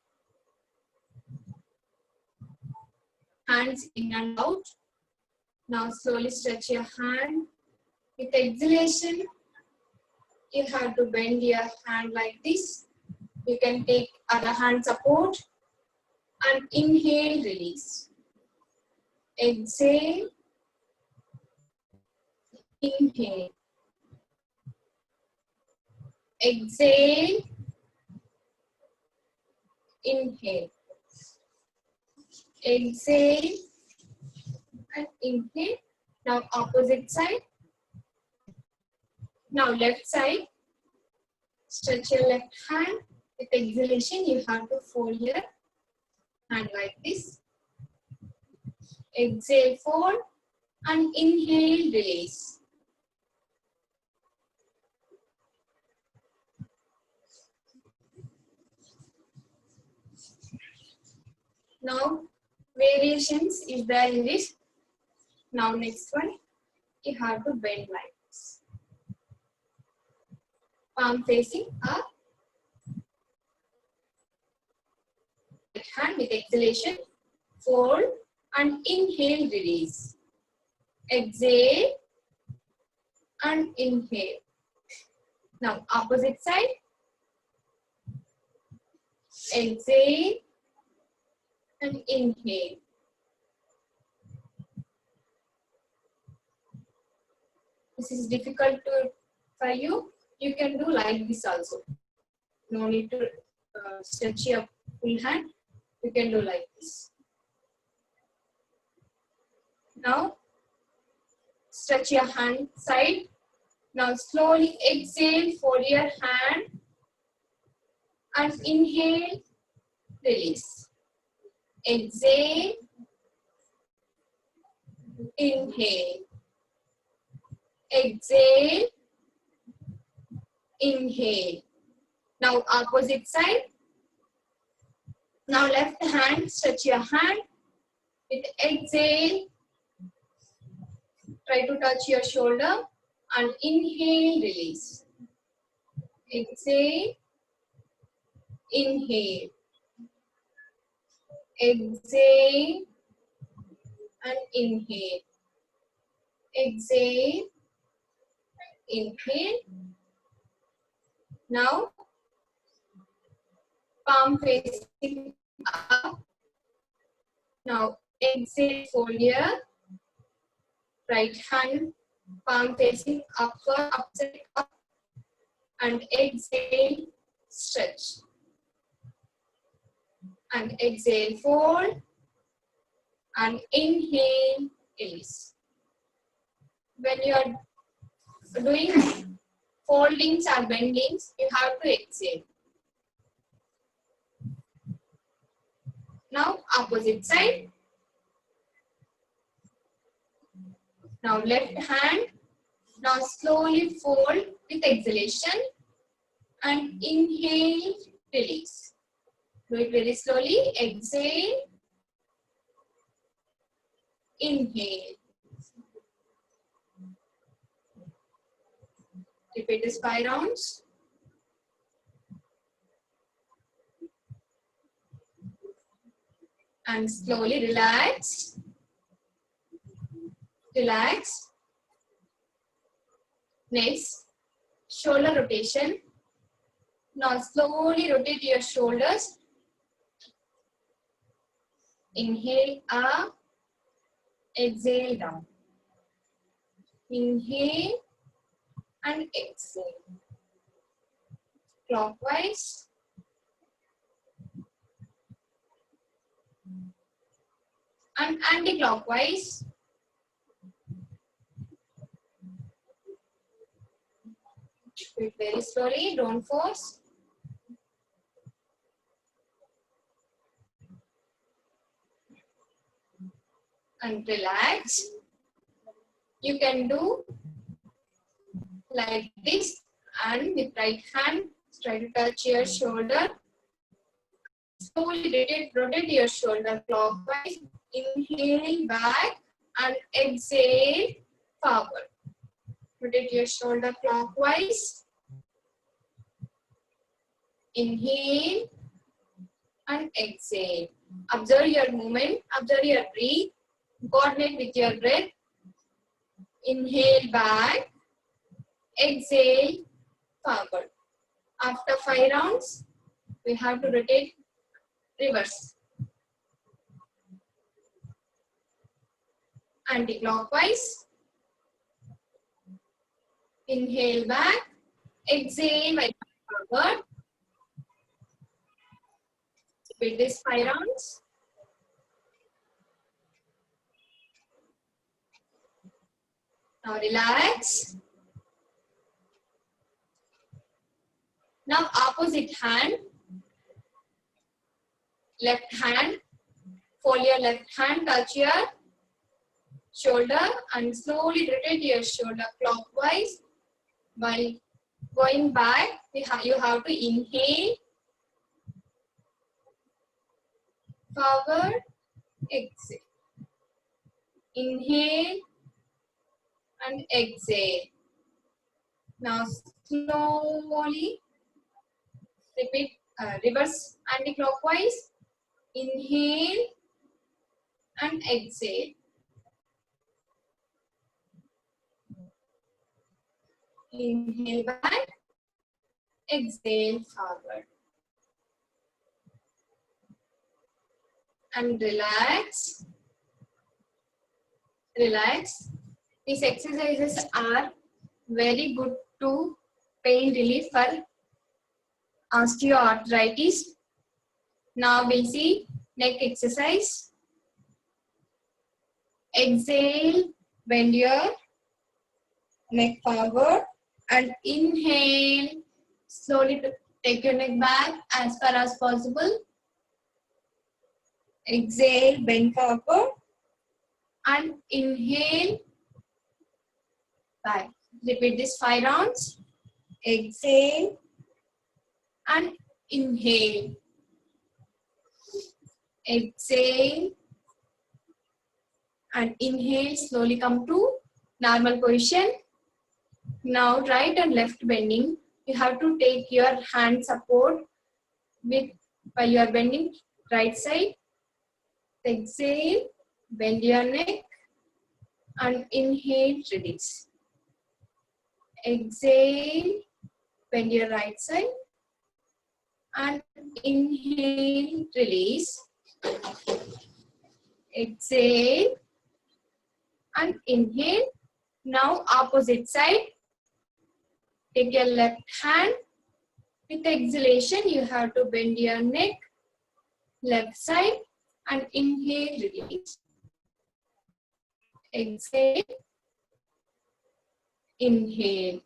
hands in and out. Now slowly stretch your hand. With exhalation, you have to bend your hand like this. You can take other hand support and inhale, release. Exhale, inhale. Exhale, inhale. Exhale and inhale. Now opposite side. Now left side. Stretch your left hand. With exhalation, you have to fold your hand like this. Exhale, fold and inhale, release. Now variations is there in this. Now next one, you have to bend like this. Palm facing up. Right hand with exhalation, fold and inhale, release. Exhale and inhale. Now opposite side. Exhale and inhale. This is difficult for you. You can do like this also. No need to stretch your full hand. You can do like this. Now stretch your hand side. Now slowly exhale, fold your hand and inhale, release. Exhale, inhale. Exhale, inhale. Now opposite side. Now left hand, stretch your hand. With exhale, try to touch your shoulder and inhale, release. Exhale, inhale. Exhale and inhale. Exhale, inhale. Now palm facing up. Now exhale, fold here. Right hand, palm facing upward, upside up. And exhale, stretch. And exhale, fold. And inhale, release. When you are doing foldings or bendings, you have to exhale. Now opposite side. Now left hand. Now slowly fold with exhalation and inhale, release. Do it very slowly. Exhale, inhale. Repeat this 5 rounds. And slowly relax. Relax. Next, shoulder rotation. Now slowly rotate your shoulders. Inhale up, exhale down. Inhale and exhale. Clockwise. And anti-clockwise. Do it very slowly, don't force. And relax. You can do like this and with right hand try to touch your shoulder. Slowly rotate your shoulder clockwise. Inhale back and exhale forward. Rotate your shoulder clockwise. Inhale and exhale. Observe your movement, observe your breath. Coordinate with your breath. Inhale back, exhale forward. After 5 rounds, we have to rotate reverse. Anti-clockwise. Inhale back, exhale forward. Repeat this 5 rounds. Now relax. Now opposite hand. Left hand. Fold your left hand, touch your shoulder and slowly rotate your shoulder clockwise. While going back, you have to inhale, forward, exhale. Inhale and exhale. Now slowly repeat reverse anti-clockwise. Inhale and exhale. Inhale back, exhale forward. And relax. Relax. These exercises are very good to pain relief for osteoarthritis. Now we'll see neck exercise. Exhale, bend your neck forward and inhale. Slowly take your neck back as far as possible. Exhale, bend forward and inhale back. Repeat this 5 rounds. Exhale and inhale. Exhale and inhale. Slowly come to normal position. Now right and left bending. You have to take your hand support with while you are bending right side. Exhale, bend your neck and inhale, release. Exhale, bend your right side and inhale, release. Exhale and inhale. Now opposite side. Take your left hand. With exhalation, you have to bend your neck, left side and inhale, release. Exhale, inhale.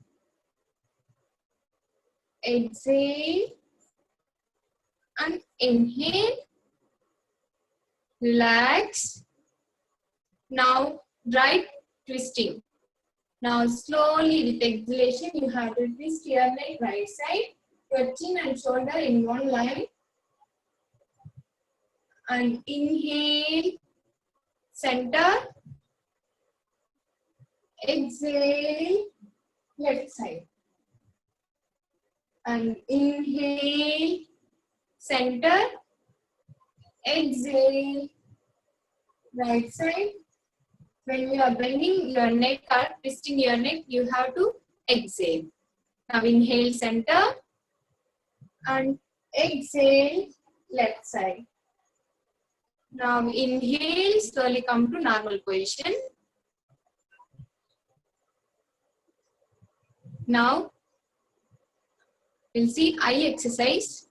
Exhale and inhale. Relax. Now right twisting. Now slowly with exhalation, you have to twist your neck right side, your chin and shoulder in one line. And inhale, center, exhale, left side. And inhale, center, exhale, right side. When you are bending your neck or twisting your neck, you have to exhale. Now inhale, center, and exhale, left side. Now inhale, slowly come to normal position. Now we'll see eye exercise.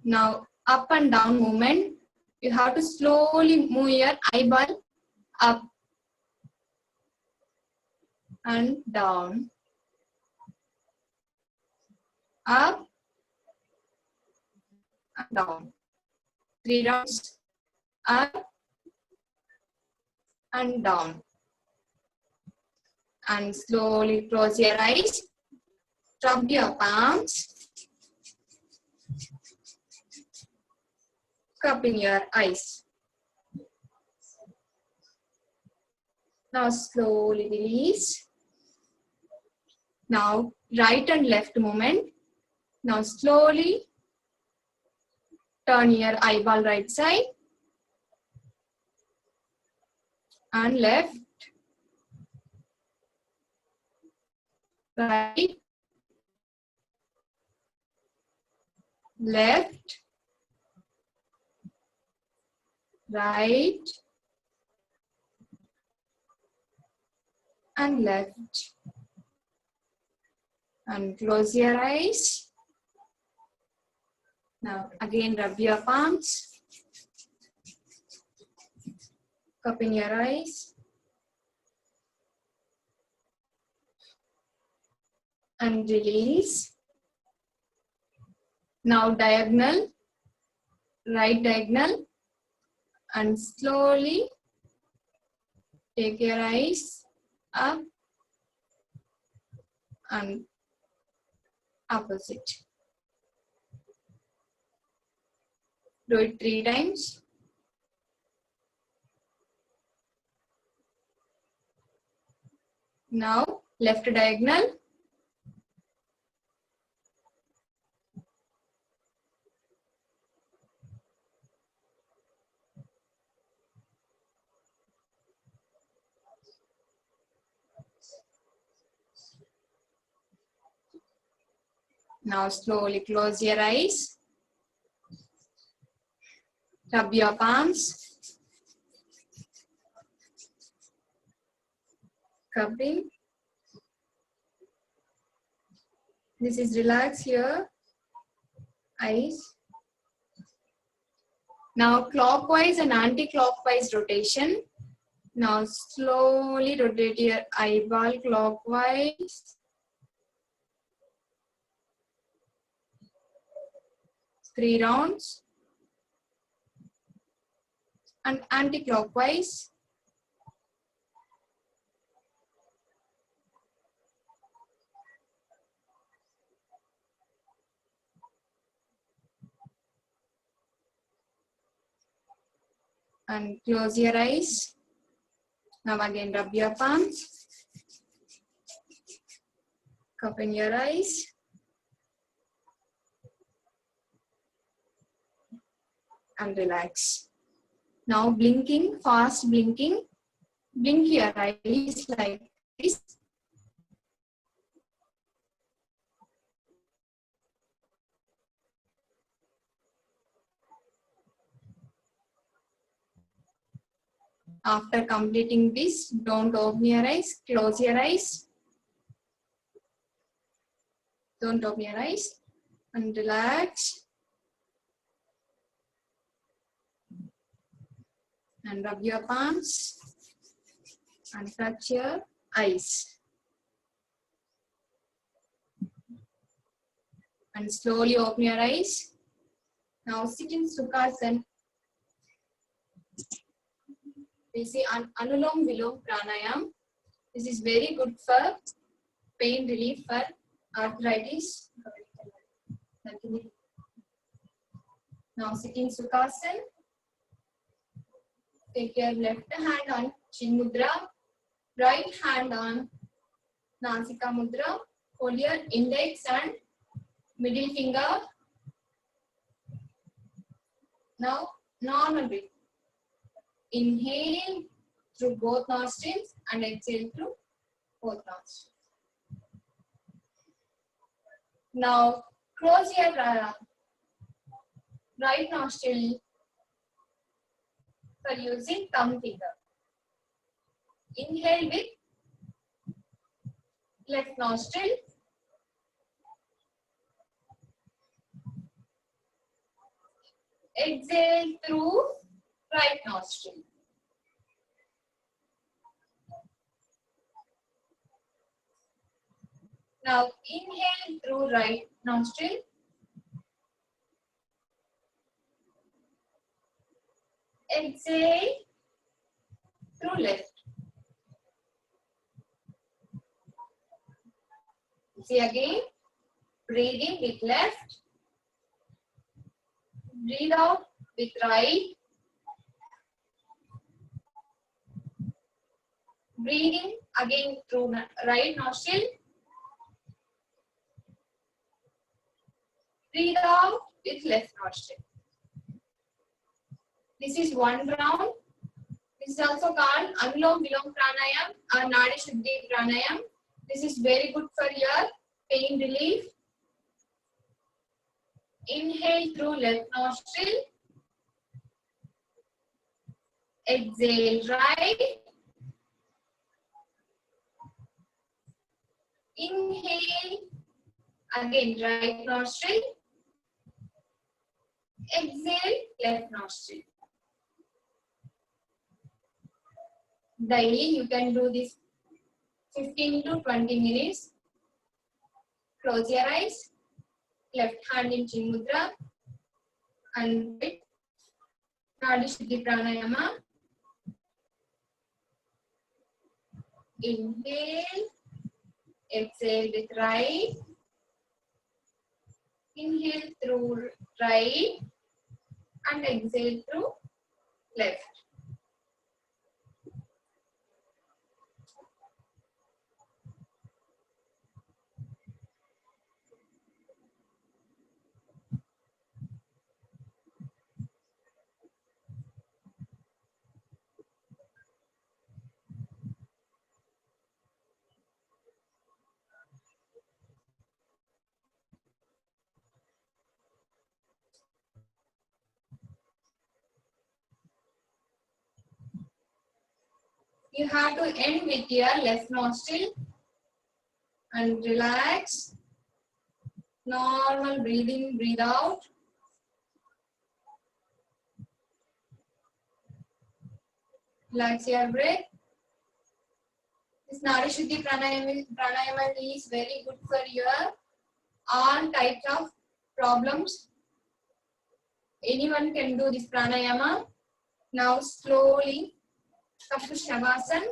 Now up and down movement. You have to slowly move your eyeball up and down. Up and down. 3 rounds. Up and down. And slowly close your eyes. Rub your palms. Cup in your eyes. Now slowly release. Now right and left movement. Now slowly turn your eyeball right side and left, right, left, right, and left. And close your eyes. Now again rub your palms. Cup in your eyes. And release. Now diagonal, right diagonal, and slowly take your eyes up and opposite. Do it 3 times. Now left diagonal. Now slowly close your eyes. Rub your palms. Cupping. This is relax your eyes. Now clockwise and anti-clockwise rotation. Now slowly rotate your eyeball clockwise. 3 rounds. And anti-clockwise. And close your eyes. Now again rub your palms. Cup in your eyes. And relax. Now blinking, fast blinking. Blink your eyes like this. After completing this, don't open your eyes, close your eyes. Don't open your eyes and relax. And rub your palms and touch your eyes. And slowly open your eyes. Now sit in Sukhasana. We see Anulom Vilom Pranayam. This is very good for pain relief for arthritis. Now sitting Sukhasana. Take your left hand on Chin Mudra, right hand on Nasika Mudra. Hold your index and middle finger. Now normal breath. Inhale through both nostrils and exhale through both nostrils. Now close your right nostril for using thumb finger. Inhale with left nostril. Exhale through right nostril. Now inhale through right nostril. Exhale through left. See again, breathe in with left. Breathe out with right. Breathe in again through right nostril. Breathe out with left nostril. This is one round. This is also called Anulom Vilom Pranayam or Nadi Shuddhi Pranayam. This is very good for your pain relief. Inhale through left nostril. Exhale right. Inhale again right nostril. Exhale left nostril. Daily you can do this 15 to 20 minutes. Close your eyes. Left hand in Chin Mudra and right Nadi Shuddhi Pranayama. Inhale, exhale with right. Inhale through right and exhale through left. You have to end with your left nostril and relax. Normal breathe in, breathe out. Relax your breath. This Nadi Shuddhi Pranayama is very good for your all types of problems. Anyone can do this pranayama. Now slowly come to Shavasana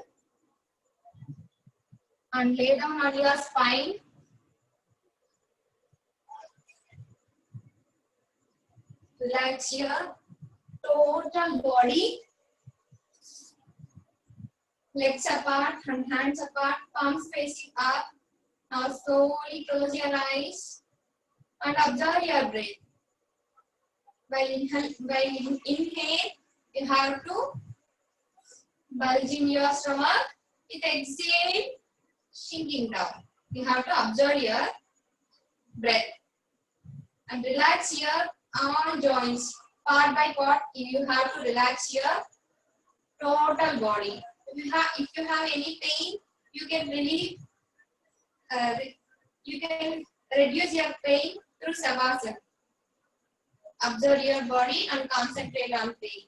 and lay down on your spine. Relax your total body. Legs apart and hands apart, palms facing up. Now slowly close your eyes and observe your breath. While inhale, you have to bulge in your stomach. With exhale, sinking down. You have to observe your breath and relax your all joints. Part by part, you have to relax your total body. If you have any pain, you can relieve. You can reduce your pain through Savasana. Observe your body and concentrate on pain.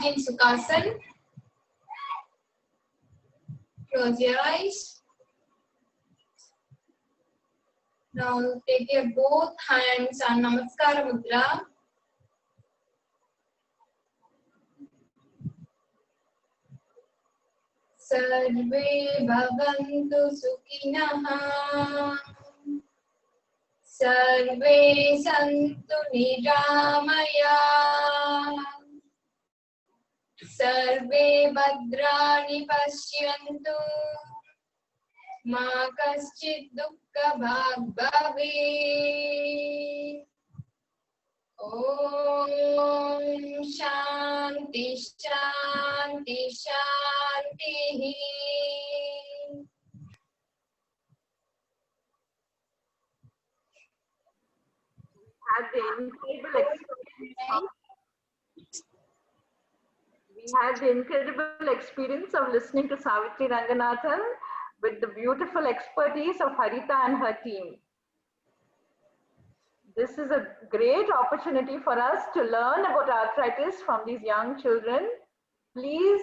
sit in Sukhasana. Close your eyes. Now take your both hands on Namaskara Mudra. Sarve bhavantu sukhinah. Sarve santu niramaya. Sarve bhadrani pashyantu. Ma kaschid dukkha bhag bhavet. Om Shanti Shanti Shanti. We had the incredible experience of listening to Savitri Ranganathan with the beautiful expertise of Harita and her team. This is a great opportunity for us to learn about arthritis from these young children. Please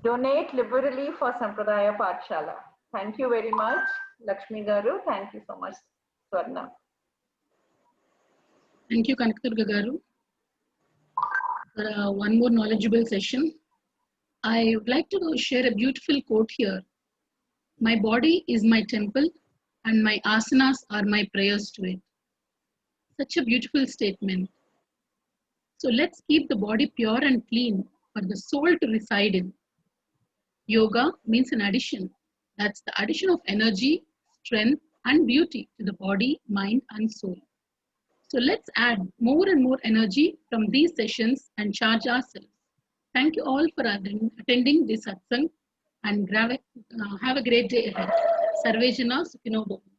donate liberally for Sampradaya Pathshala. Thank you very much, Lakshmi Garu. Thank you so much, Swarna. Thank you, Kanakadurga Garu, for one more knowledgeable session. I would like to share a beautiful quote here. My body is my temple and my asanas are my prayers to it. Such a beautiful statement. So let's keep the body pure and clean for the soul to reside in. Yoga means an addition. That's the addition of energy, strength, and beauty to the body, mind, and soul. So let's add more and more energy from these sessions and charge ourselves. Thank you all for attending this satsang and have a great day ahead. Sarve Jana Sukhino Bhavantu.